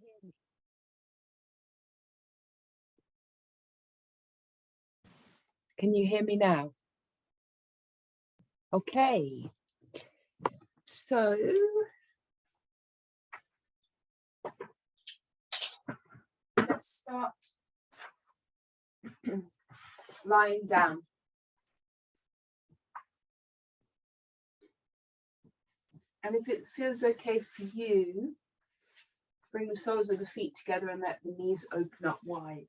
hear me? Can you hear me now? Okay. So let's start lying down. And if it feels okay for you, bring the soles of the feet together and let the knees open up wide.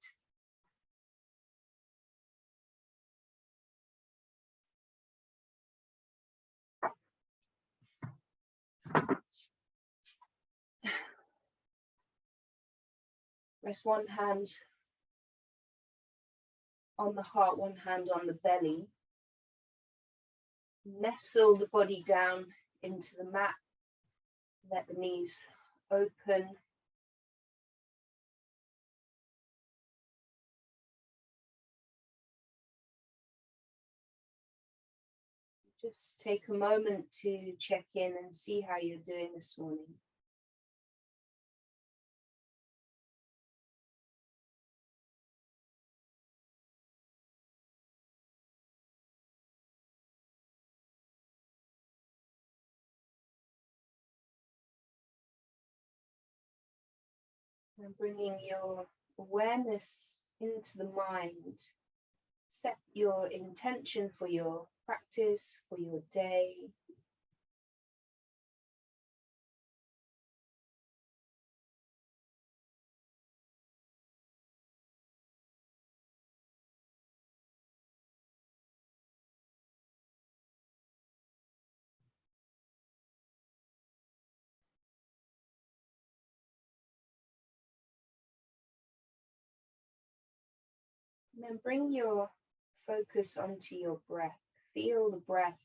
Rest one hand on the heart, one hand on the belly. Nestle the body down into the mat. Let the knees open. Just take a moment to check in and see how you're doing this morning. And bringing your awareness into the mind. Set your intention for your practice, for your day. And then bring your focus onto your breath. Feel the breath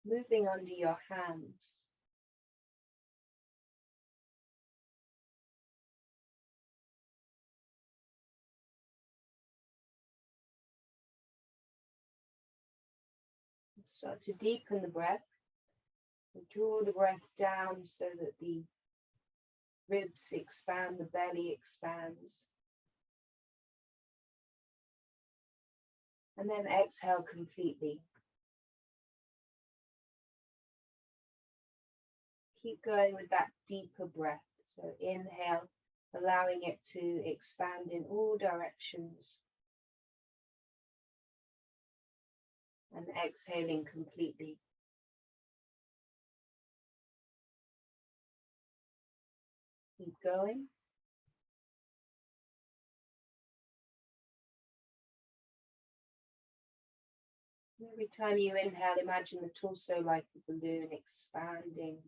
moving under your hands. Start to deepen the breath. Draw the breath down so that the ribs expand, the belly expands. And then exhale completely. Keep going with that deeper breath. So inhale, allowing it to expand in all directions. And exhaling completely. Keep going. Every time you inhale, imagine the torso like a balloon expanding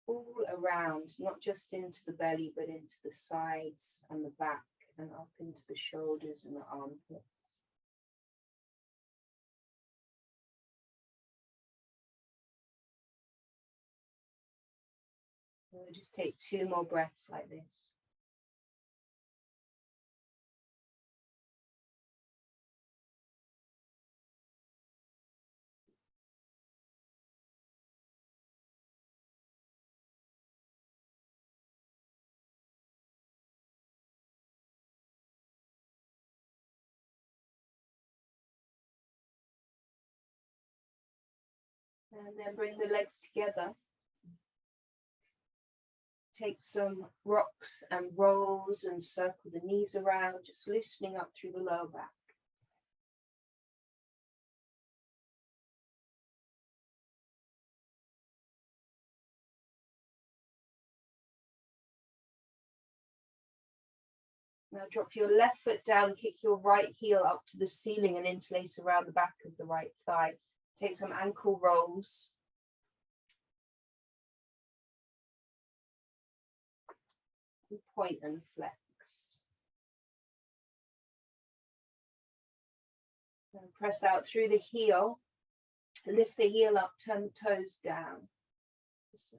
all around, not just into the belly, but into the sides and the back and up into the shoulders and the armpits. We'll just take 2 more breaths like this. And then bring the legs together. Take some rocks and rolls and circle the knees around, just loosening up through the lower back. Now drop your left foot down, kick your right heel up to the ceiling and interlace around the back of the right thigh. Take some ankle rolls. And point and flex. And press out through the heel. Lift the heel up, turn the toes down. Just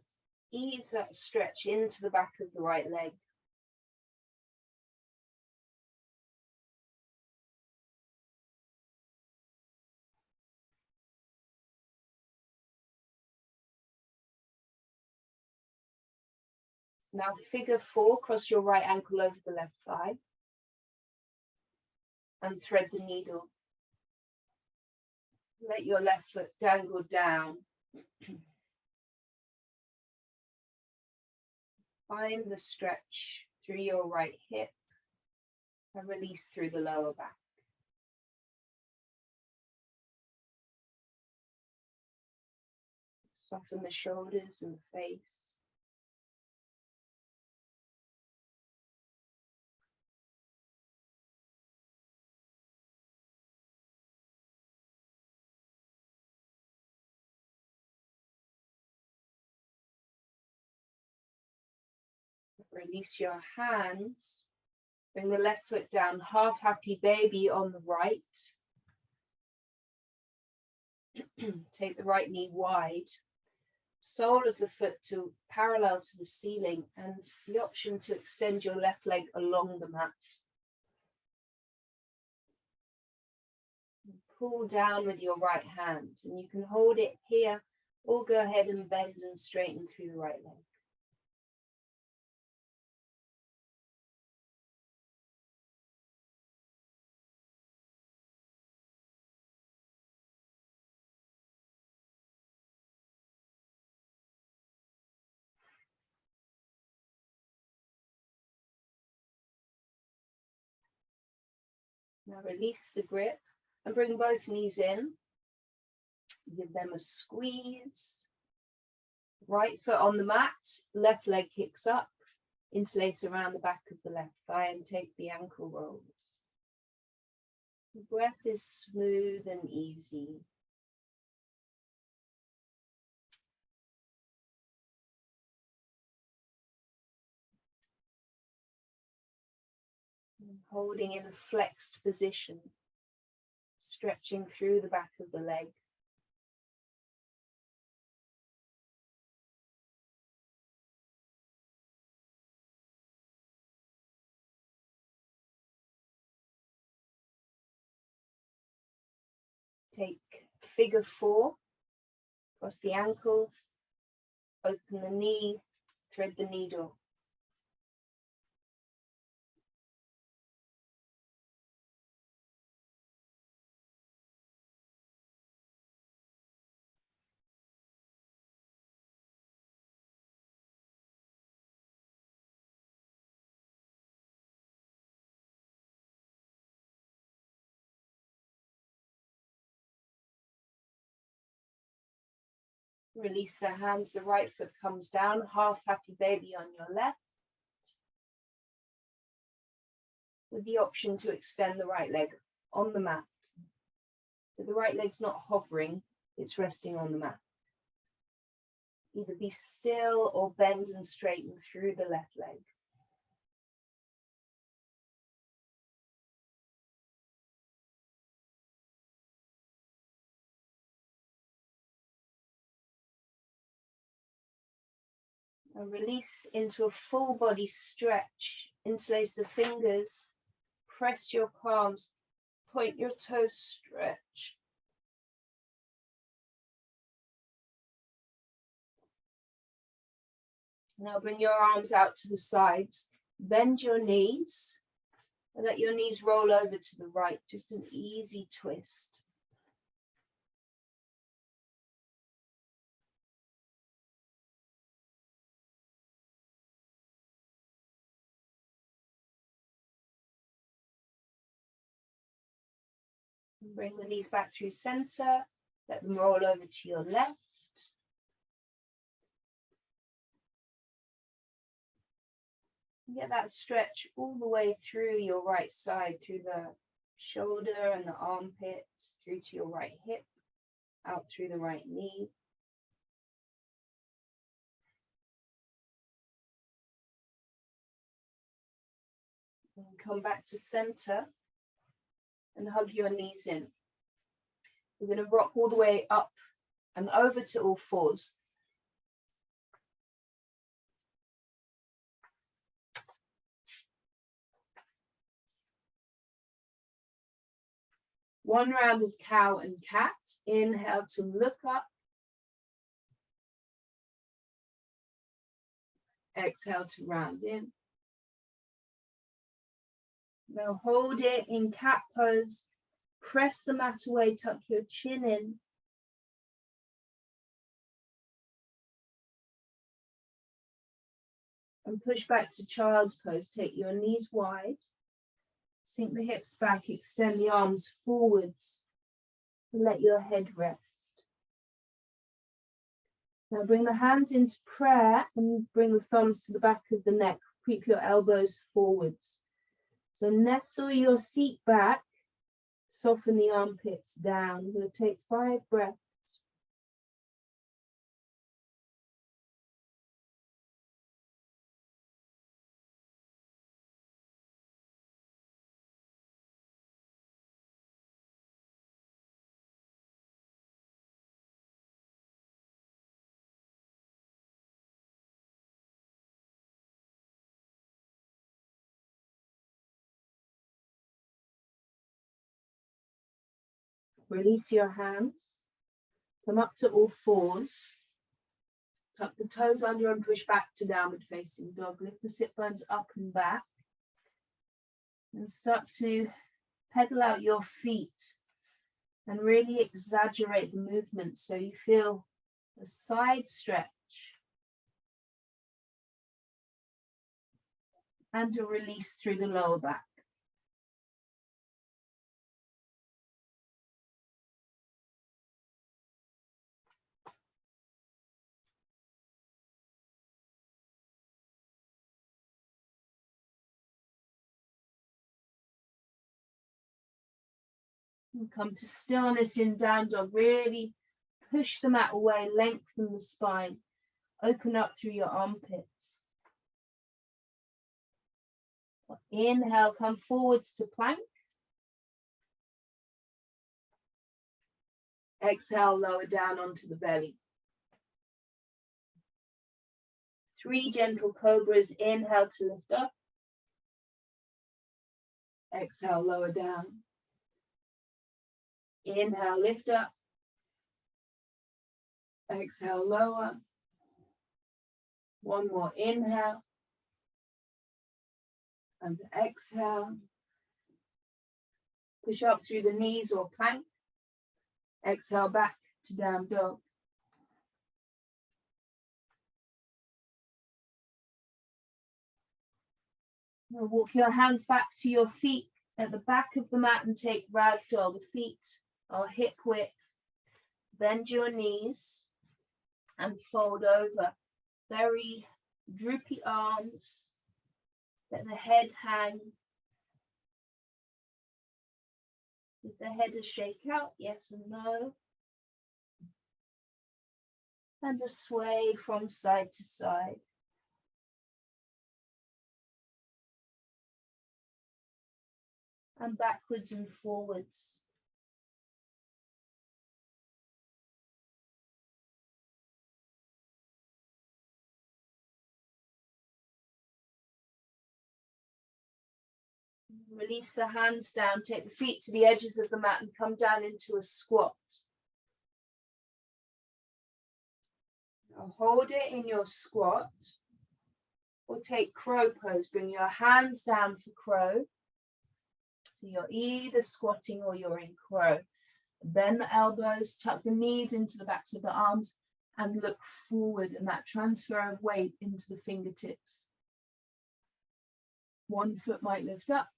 ease that stretch into the back of the right leg. Now figure 4, cross your right ankle over the left thigh and thread the needle. Let your left foot dangle down. Find the stretch through your right hip and release through the lower back. Soften the shoulders and the face. Release your hands. Bring the left foot down, half happy baby on the right. Take the right knee wide. Sole of the foot to parallel to the ceiling, and the option to extend your left leg along the mat. Pull down with your right hand, and you can hold it here or go ahead and bend and straighten through the right leg. Now release the grip and bring both knees in. Give them a squeeze. Right foot on the mat, left leg kicks up. Interlace around the back of the left thigh and take the ankle rolls. The breath is smooth and easy. And holding in a flexed position, stretching through the back of the leg. Take figure 4, cross the ankle, open the knee, thread the needle. Release the hands, the right foot comes down, half happy baby on your left. With the option to extend the right leg on the mat. So the right leg's not hovering, it's resting on the mat. Either be still or bend and straighten through the left leg. And release into a full body stretch. Interlace the fingers, press your palms, point your toes, stretch. Now bring your arms out to the sides, bend your knees, and let your knees roll over to the right, just an easy twist. Bring the knees back through center, let them roll over to your left. Get that stretch all the way through your right side, through the shoulder and the armpit, through to your right hip, out through the right knee. And come back to center and hug your knees in. We're going to rock all the way up and over to all fours. One round of cow and cat. Inhale to look up. Exhale to round in. Now hold it in cat pose. Press the mat away, tuck your chin in. And push back to child's pose. Take your knees wide. Sink the hips back, extend the arms forwards. Let your head rest. Now bring the hands into prayer and bring the thumbs to the back of the neck. Creep your elbows forwards. So nestle your seat back. Soften the armpits down. We're going to take 5 breaths. Release your hands. Come up to all fours. Tuck the toes under and push back to downward facing dog. Lift the sit bones up and back. And start to pedal out your feet and really exaggerate the movement so you feel a side stretch and a release through the lower back. And come to stillness in down dog. Really push the mat away, lengthen the spine, open up through your armpits. Inhale, come forwards to plank. Exhale, lower down onto the belly. 3 gentle cobras. Inhale to lift up. Exhale, lower down. Inhale, lift up. Exhale, lower. 1 more inhale. And exhale. Push up through the knees or plank. Exhale back to down dog. Now walk your hands back to your feet at the back of the mat and take ragdoll. The feet are hip width. Bend your knees and fold over. Very droopy arms. Let the head hang. Give the head a shake out, yes and no. And a sway from side to side. And backwards and forwards. Release the hands down, take the feet to the edges of the mat and come down into a squat. Now hold it in your squat or take crow pose. Bring your hands down for crow. You're either squatting or you're in crow. Bend the elbows, tuck the knees into the backs of the arms and look forward, and that transfer of weight into the fingertips. 1 foot might lift up.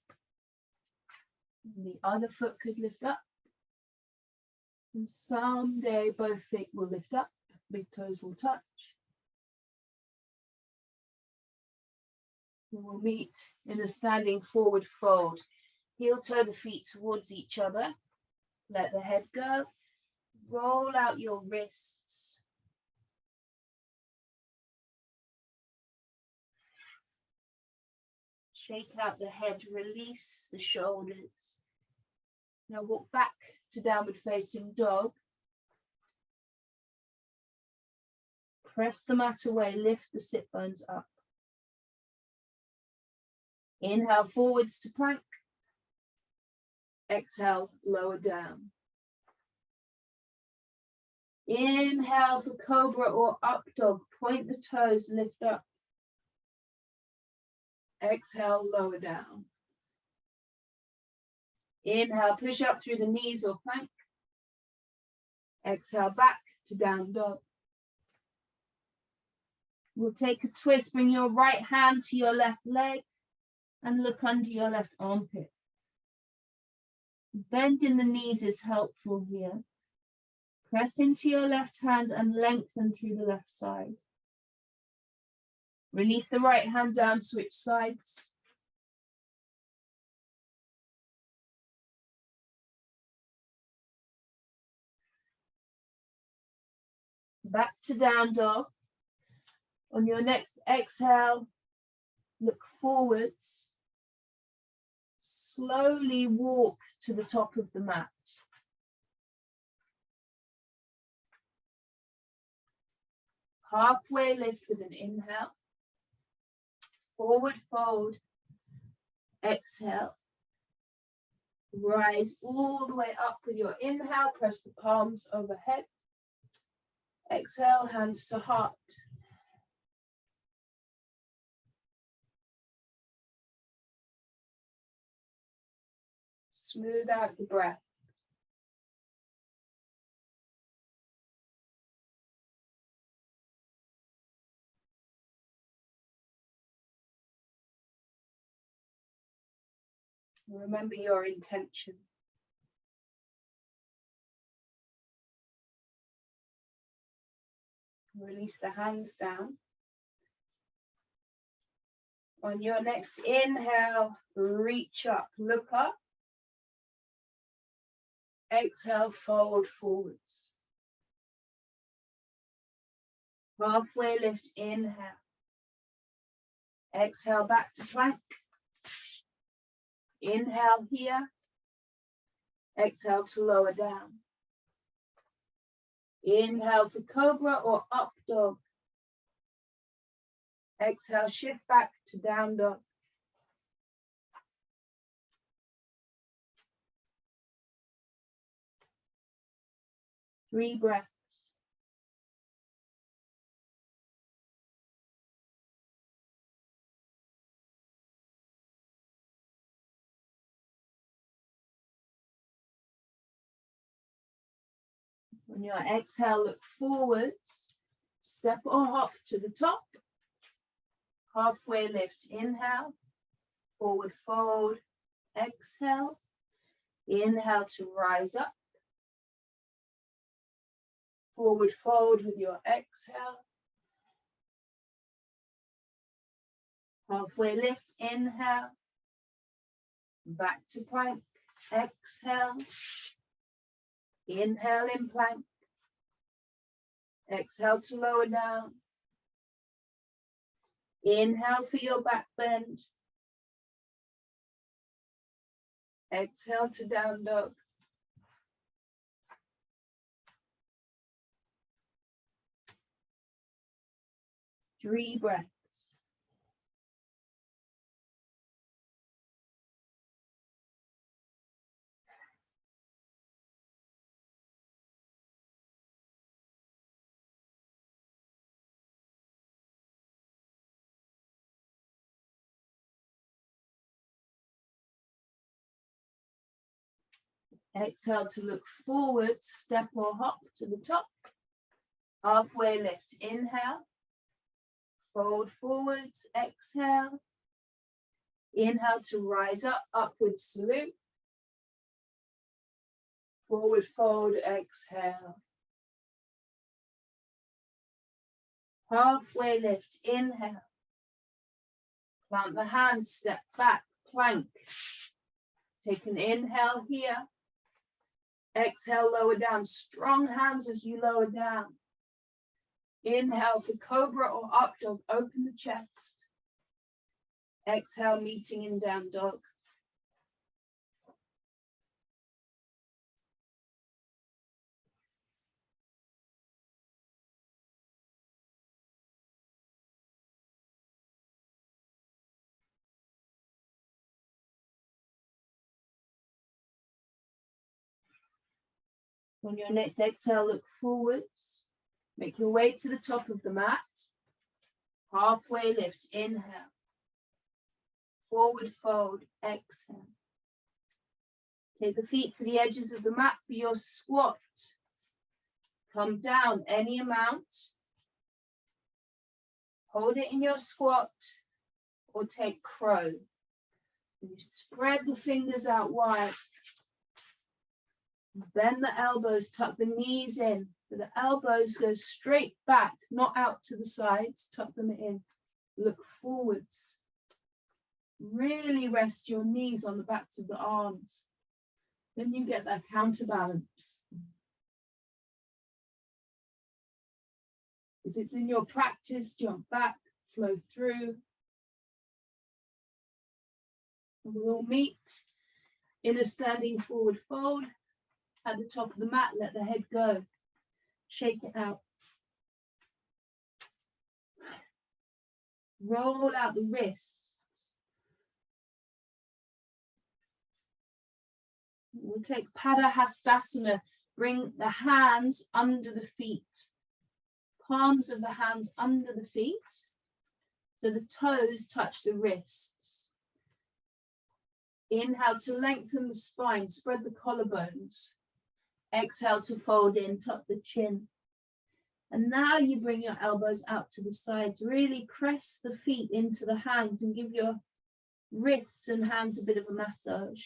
And the other foot could lift up. And someday both feet will lift up, big toes will touch. And we'll meet in a standing forward fold. Heel toe the feet towards each other. Let the head go. Roll out your wrists. Shake out the head, release the shoulders. Now walk back to downward facing dog. Press the mat away, lift the sit bones up. Inhale forwards to plank. Exhale, lower down. Inhale for cobra or up dog. Point the toes, lift up. Exhale, lower down. Inhale, push up through the knees or plank. Exhale, back to down dog. We'll take a twist. Bring your right hand to your left leg and look under your left armpit. Bending the knees is helpful here. Press into your left hand and lengthen through the left side. Release the right hand down, switch sides. Back to down dog. On your next exhale, look forwards. Slowly walk to the top of the mat. Halfway lift with an inhale. Forward fold. Exhale. Rise all the way up with your inhale. Press the palms overhead. Exhale, hands to heart. Smooth out the breath. Remember your intention. Release the hands down. On your next inhale, reach up, look up. Exhale, fold forwards. Halfway lift, inhale. Exhale, back to plank. Inhale here. Exhale to lower down. Inhale for cobra or up dog. Exhale, shift back to down dog. Three breaths. On your exhale, look forwards. Step or hop to the top. Halfway lift, inhale. Forward fold, exhale. Inhale to rise up. Forward fold with your exhale. Halfway lift, inhale. Back to plank, exhale. Inhale in plank. Exhale to lower down. Inhale for your back bend. Exhale to down dog. Three breaths. Exhale to look forward, step or hop to the top. Halfway lift, inhale. Fold forwards, exhale. Inhale to rise up, upward salute. Forward fold, exhale. Halfway lift, inhale. Plant the hands, step back, plank. Take an inhale here. Exhale, lower down. Strong hands as you lower down. Inhale for cobra or up dog. Open the chest. Exhale, meeting in down dog. On your next exhale, look forwards. Make your way to the top of the mat. Halfway lift, inhale. Forward fold, exhale. Take the feet to the edges of the mat for your squat. Come down any amount. Hold it in your squat or take crow. You spread the fingers out wide. Bend the elbows, tuck the knees in. So the elbows go straight back, not out to the sides. Tuck them in. Look forwards. Really rest your knees on the backs of the arms. Then you get that counterbalance. If it's in your practice, jump back, flow through. And we'll all meet in a standing forward fold. At the top of the mat, let the head go. Shake it out. Roll out the wrists. We'll take Padahastasana. Bring the hands under the feet. Palms of the hands under the feet. So the toes touch the wrists. Inhale to lengthen the spine. Spread the collarbones. Exhale to fold in, tuck the chin. And now you bring your elbows out to the sides. Really press the feet into the hands and give your wrists and hands a bit of a massage.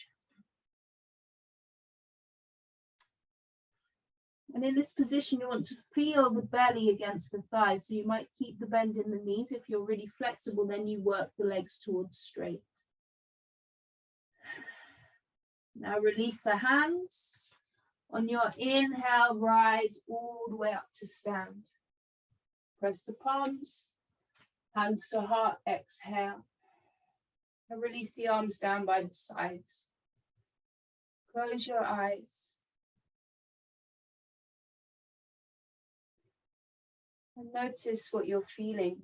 And in this position, you want to feel the belly against the thighs. So you might keep the bend in the knees. If you're really flexible, then you work the legs towards straight. Now release the hands. On your inhale, rise all the way up to stand. Press the palms, hands to heart, exhale. And release the arms down by the sides. Close your eyes. And notice what you're feeling.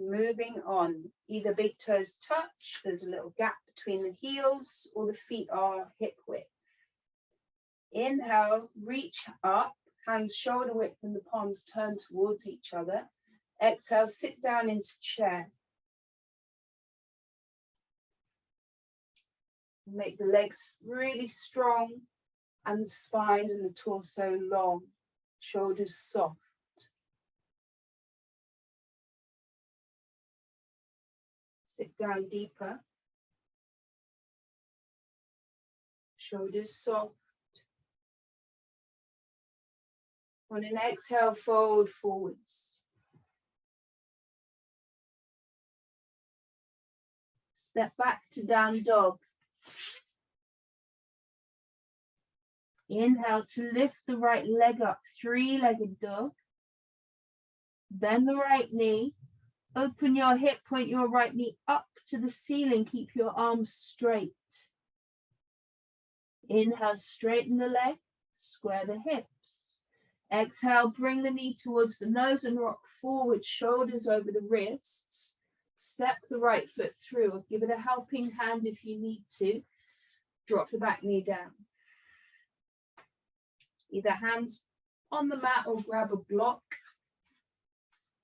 Moving on, either big toes touch, there's a little gap between the heels, or the feet are hip width. Inhale, reach up, hands shoulder width and the palms turn towards each other. Exhale, sit down into chair. Make the legs really strong and the spine and the torso long, shoulders soft. Sit down deeper. Shoulders soft. On an exhale, fold forwards. Step back to down dog. Inhale to lift the right leg up, three-legged dog. Bend the right knee. Open your hip, point your right knee up to the ceiling. Keep your arms straight. Inhale, straighten the leg, square the hips. Exhale, bring the knee towards the nose and rock forward, shoulders over the wrists. Step the right foot through, or give it a helping hand if you need to. Drop the back knee down. Either hands on the mat or grab a block.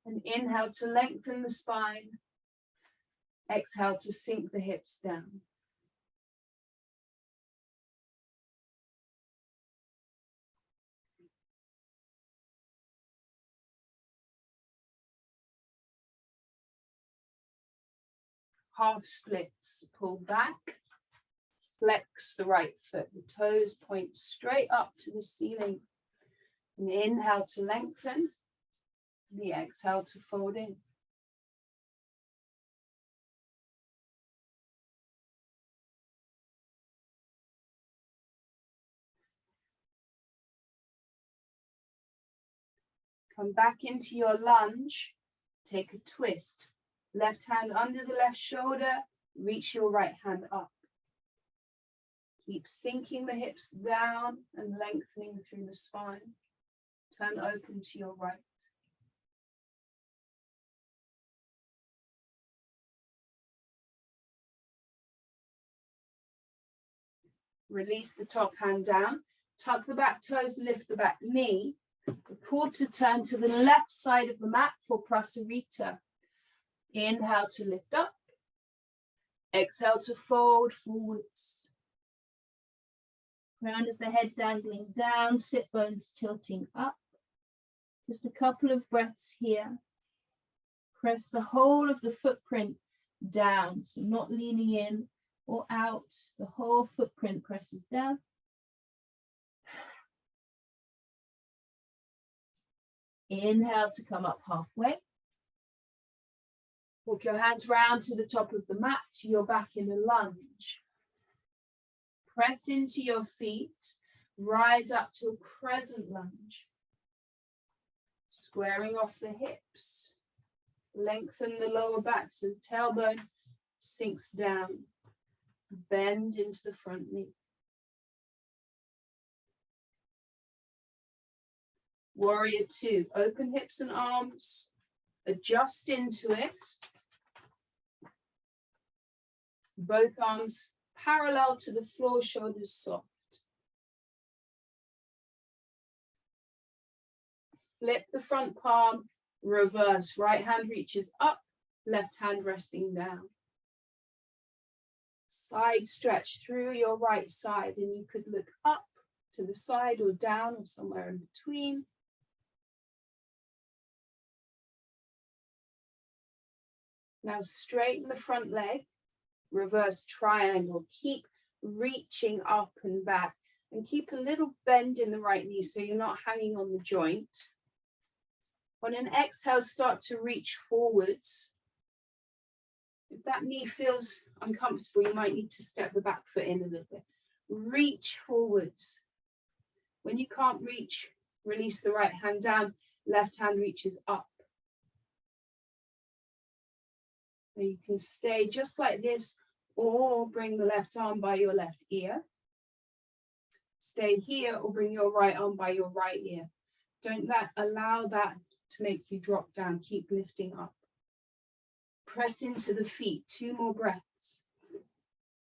And inhale to lengthen the spine. Exhale to sink the hips down. Half splits, pull back, flex the right foot. The toes point straight up to the ceiling. And inhale to lengthen. The exhale to fold in. Come back into your lunge. Take a twist. Left hand under the left shoulder. Reach your right hand up. Keep sinking the hips down and lengthening through the spine. Turn open to your right. Release the top hand down. Tuck the back toes, lift the back knee. A quarter turn to the left side of the mat for Prasarita. Inhale to lift up. Exhale to fold forwards. Crown of the head dangling down, sit bones tilting up. Just a couple of breaths here. Press the whole of the footprint down, so not leaning in or out. The whole footprint presses down. Inhale to come up halfway. Walk your hands round to the top of the mat. You're back in a lunge. Press into your feet. Rise up to a crescent lunge. Squaring off the hips. Lengthen the lower back so the tailbone sinks down. Bend into the front knee. Warrior two. Open hips and arms. Adjust into it. Both arms parallel to the floor, shoulders soft. Flip the front palm, reverse. Right hand reaches up, left hand resting down. Side stretch through your right side, and you could look up to the side or down or somewhere in between. Now straighten the front leg, reverse triangle. Keep reaching up and back, and keep a little bend in the right knee so you're not hanging on the joint. On an exhale, start to reach forwards. If that knee feels uncomfortable, you might need to step the back foot in a little bit. Reach forwards. When you can't reach, release the right hand down, left hand reaches up. And you can stay just like this, or bring the left arm by your left ear. Stay here, or bring your right arm by your right ear. Don't allow that to make you drop down. Keep lifting up. Press into the feet. 2 more breaths.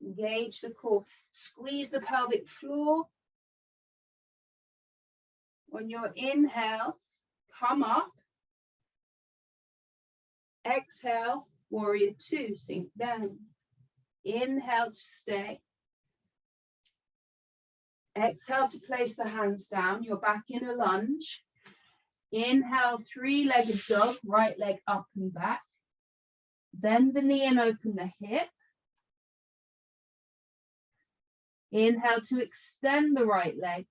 Engage the core. Squeeze the pelvic floor. On your inhale, come up. Exhale, warrior two, sink down. Inhale to stay. Exhale to place the hands down. You're back in a lunge. Inhale, 3-legged dog, right leg up and back. Bend the knee and open the hip. Inhale to extend the right leg.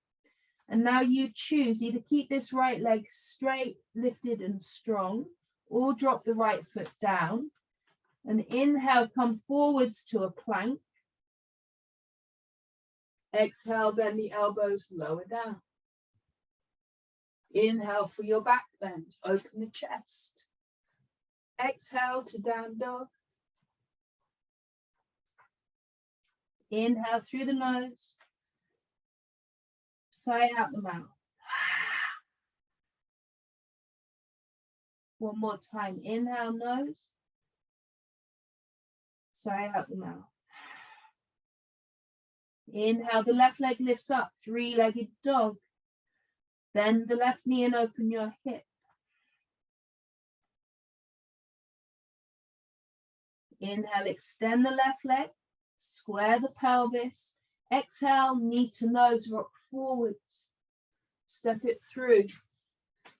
And now you choose, either keep this right leg straight, lifted and strong, or drop the right foot down. And inhale, come forwards to a plank. Exhale, bend the elbows lower down. Inhale for your back bend, open the chest. Exhale to down dog. Inhale through the nose. Sigh out the mouth. One more time. Inhale, nose. Sigh out the mouth. Inhale, the left leg lifts up, 3-legged dog. Bend the left knee and open your hip. Inhale, extend the left leg, square the pelvis. Exhale, knee to nose, rock forwards. Step it through.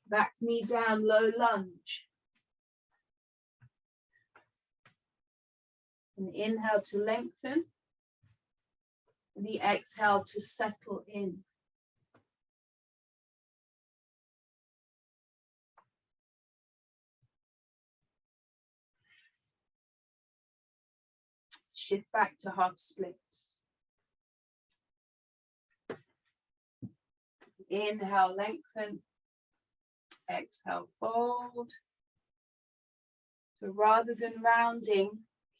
Back knee down, low lunge. And inhale to lengthen. And the exhale to settle in. Shift back to half splits. Inhale, lengthen. Exhale, fold. So rather than rounding,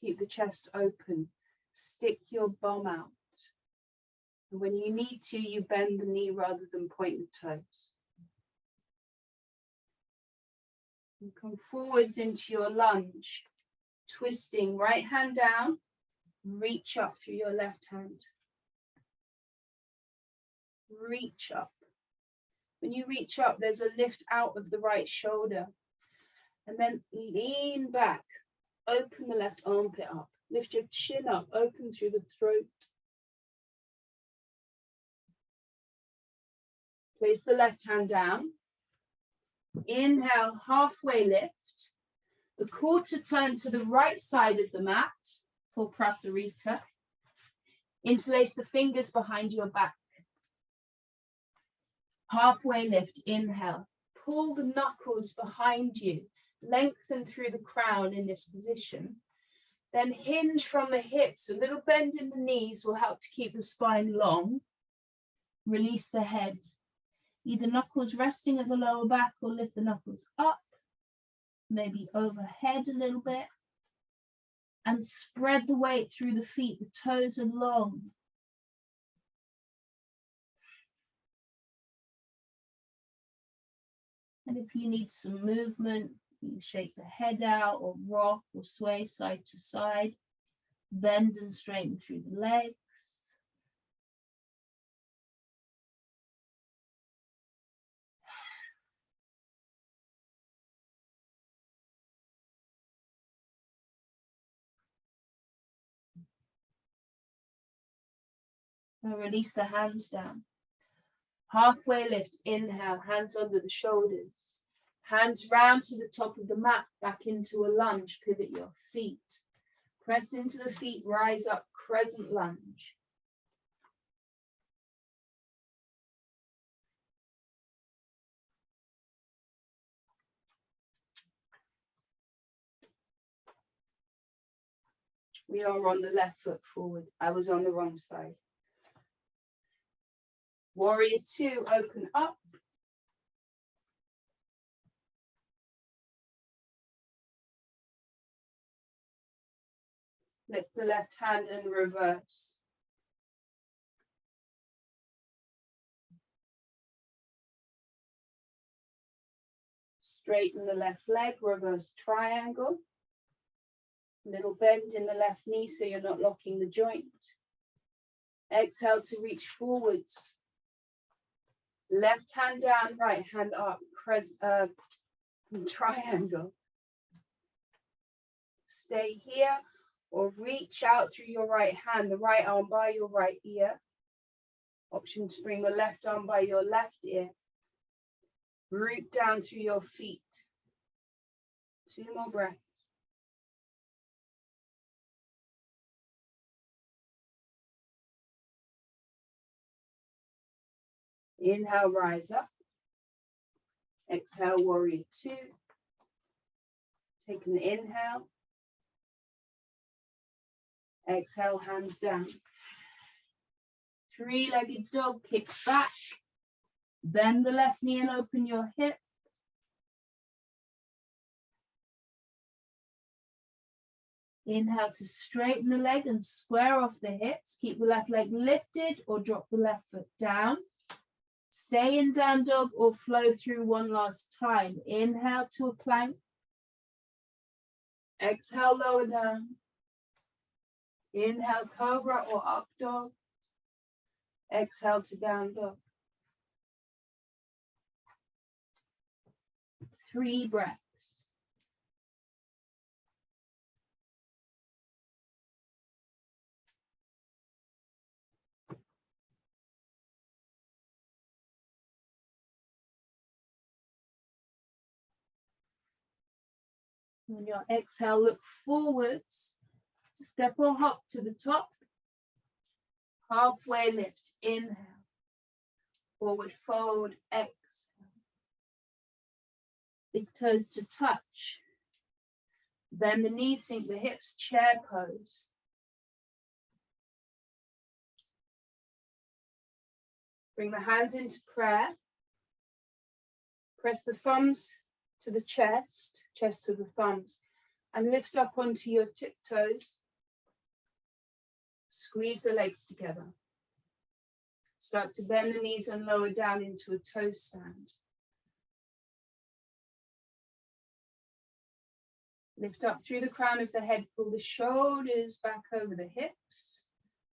keep the chest open. Stick your bum out. And when you need to, you bend the knee rather than point the toes. And come forwards into your lunge. Twisting right hand down. Reach up through your left hand. reach up. When you reach up, there's a lift out of the right shoulder. And then lean back, open the left armpit up. Lift your chin up, open through the throat. Place the left hand down. Inhale, halfway lift. The quarter turn to the right side of the mat for Prasarita. Interlace the fingers behind your back. Halfway lift, inhale. Pull the knuckles behind you. Lengthen through the crown in this position. Then hinge from the hips. A little bend in the knees will help to keep the spine long. Release the head. Either knuckles resting at the lower back or lift the knuckles up. Maybe overhead a little bit. And spread the weight through the feet. The toes are long. And if you need some movement, you can shake the head out or rock or sway side to side. Bend and straighten through the legs. And release the hands down. Halfway lift, inhale, hands under the shoulders. Hands round to the top of the mat, back into a lunge, pivot your feet. Press into the feet, rise up, crescent lunge. We are on the left foot forward. I was on the wrong side. Warrior two, open up. Lift the left hand and reverse. Straighten the left leg, reverse triangle. Little bend in the left knee so you're not locking the joint. Exhale to reach forwards. Left hand down, right hand up, triangle. Stay here or reach out through your right hand, the right arm by your right ear. Option to bring the left arm by your left ear. Root down through your feet. 2 more breaths. Inhale, rise up. Exhale, warrior two. Take an inhale. Exhale, hands down. Three-legged dog, kick back. Bend the left knee and open your hip. Inhale to straighten the leg and square off the hips. Keep the left leg lifted or drop the left foot down. Stay in down dog or flow through one last time. Inhale to a plank. Exhale, lower down. Inhale, cobra or up dog. Exhale to down dog. 3 breaths. On your exhale, look forwards. Step or hop to the top. Halfway lift. Inhale. Forward fold. Exhale. Big toes to touch. Bend the knees, sink the hips, chair pose. Bring the hands into prayer. Press the thumbs to the chest, chest to the thumbs, and lift up onto your tiptoes. Squeeze the legs together. Start to bend the knees and lower down into a toe stand. Lift up through the crown of the head, pull the shoulders back over the hips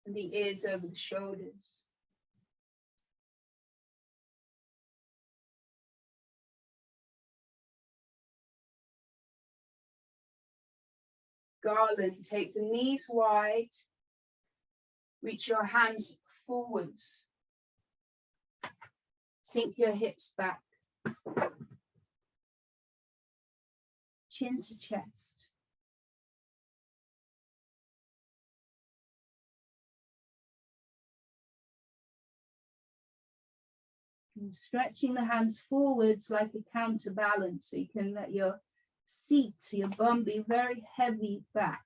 and the ears over the shoulders. garland. Take the knees wide. Reach your hands forwards. Sink your hips back. Chin to chest. And stretching the hands forwards like a counterbalance, so you can let your seat, your bum be very heavy back.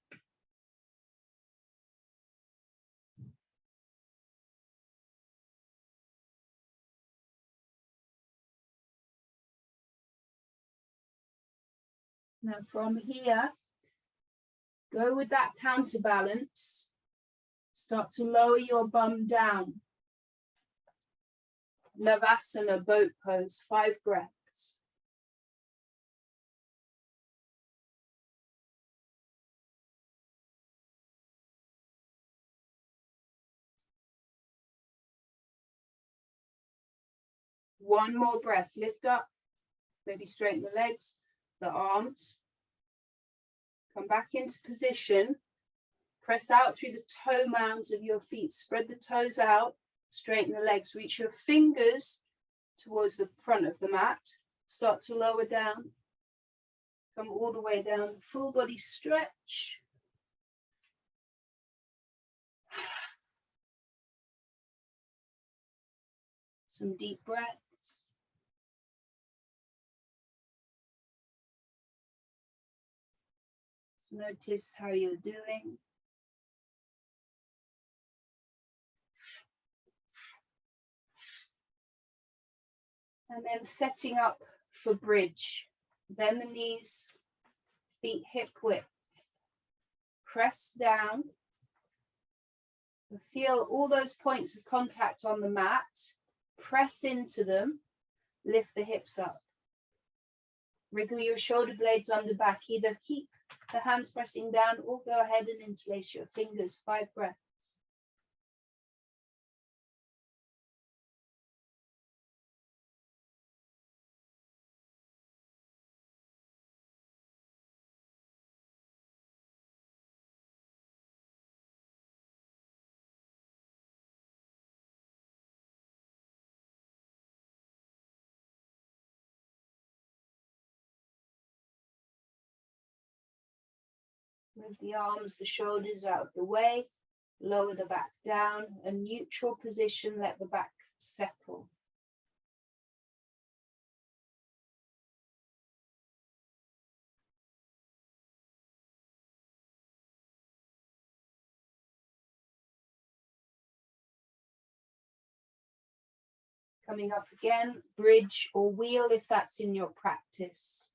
Now from here, go with that counterbalance. Start to lower your bum down. Navasana, boat pose, 5 breaths. One more breath, lift up, maybe straighten the legs, the arms. Come back into position. Press out through the toe mounds of your feet. Spread the toes out, straighten the legs. Reach your fingers towards the front of the mat. Start to lower down. Come all the way down. Full body stretch. Some deep breaths. Notice how you're doing. And then setting up for bridge. Bend the knees, feet hip width. Press down. Feel all those points of contact on the mat. Press into them. Lift the hips up. Wriggle your shoulder blades under back. Either keep the hands pressing down or go ahead and interlace your fingers. 5 breaths. Move the arms, the shoulders out of the way. Lower the back down. A neutral position, let the back settle. Coming up again, bridge or wheel if that's in your practice.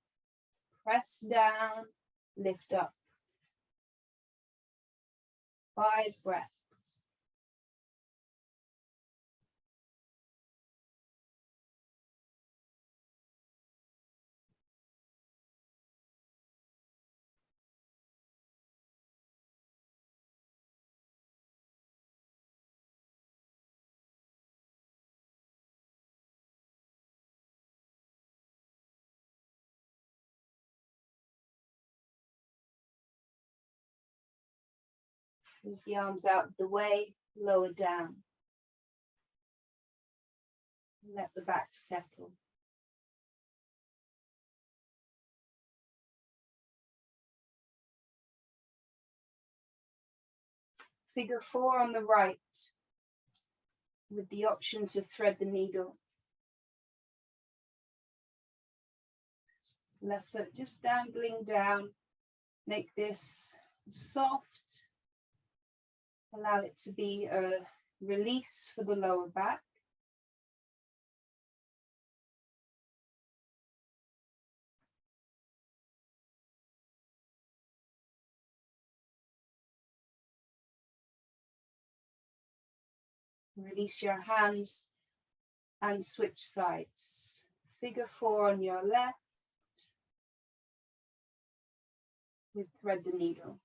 Press down, lift up. 5 breaths. Move the arms out of the way, lower down. Let the back settle. Figure 4 on the right, with the option to thread the needle. Left foot just dangling down. Make this soft. Allow it to be a release for the lower back. Release your hands and switch sides. Figure 4 on your left with thread the needle.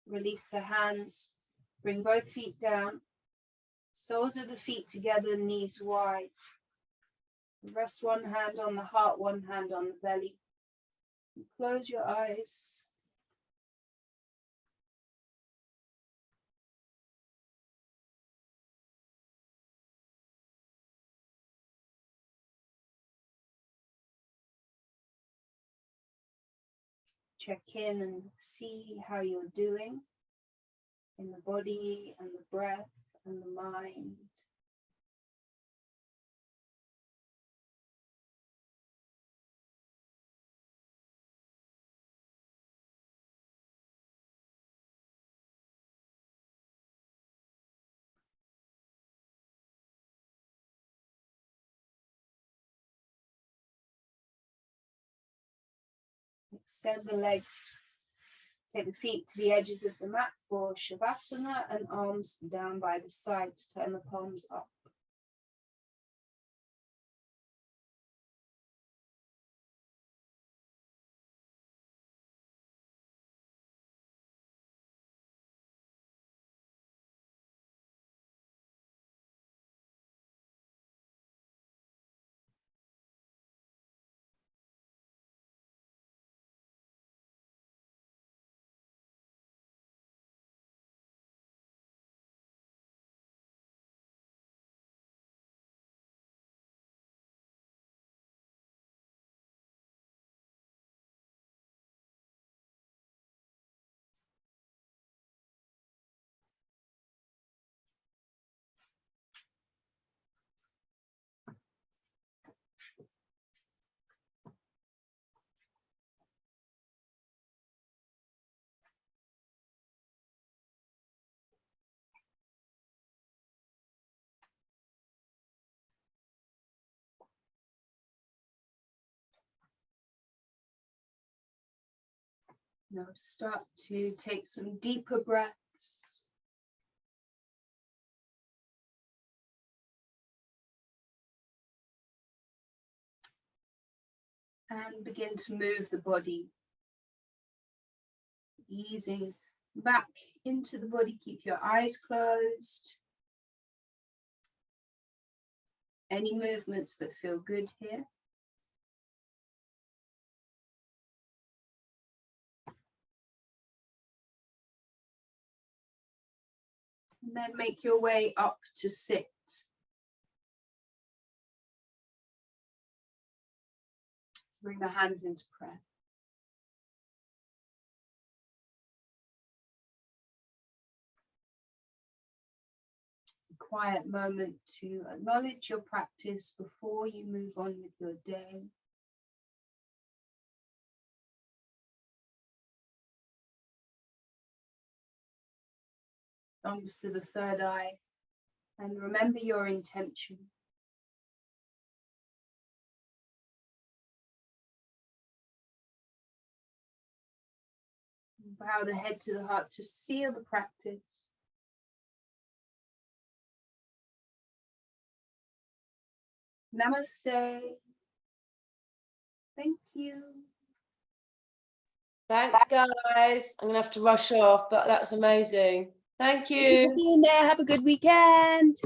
Release the hands. Bring both feet down. Soles of the feet together, knees wide. Rest one hand on the heart, one hand on the belly. Close your eyes. Check in and see how you're doing in the body and the breath and the mind. Extend the legs. Take the feet to the edges of the mat for Shavasana and arms down by the sides. Turn the palms up. Now start to take some deeper breaths. And begin to move the body. Easing back into the body. Keep your eyes closed. Any movements that feel good here. And then make your way up to sit. Bring the hands into prayer. A quiet moment to acknowledge your practice before you move on with your day. Thumbs to the third eye, and remember your intention. Bow the head to the heart to seal the practice. Namaste. Thank you. Thanks, guys. I'm gonna have to rush off, but that was amazing. Thank you. Have a good weekend.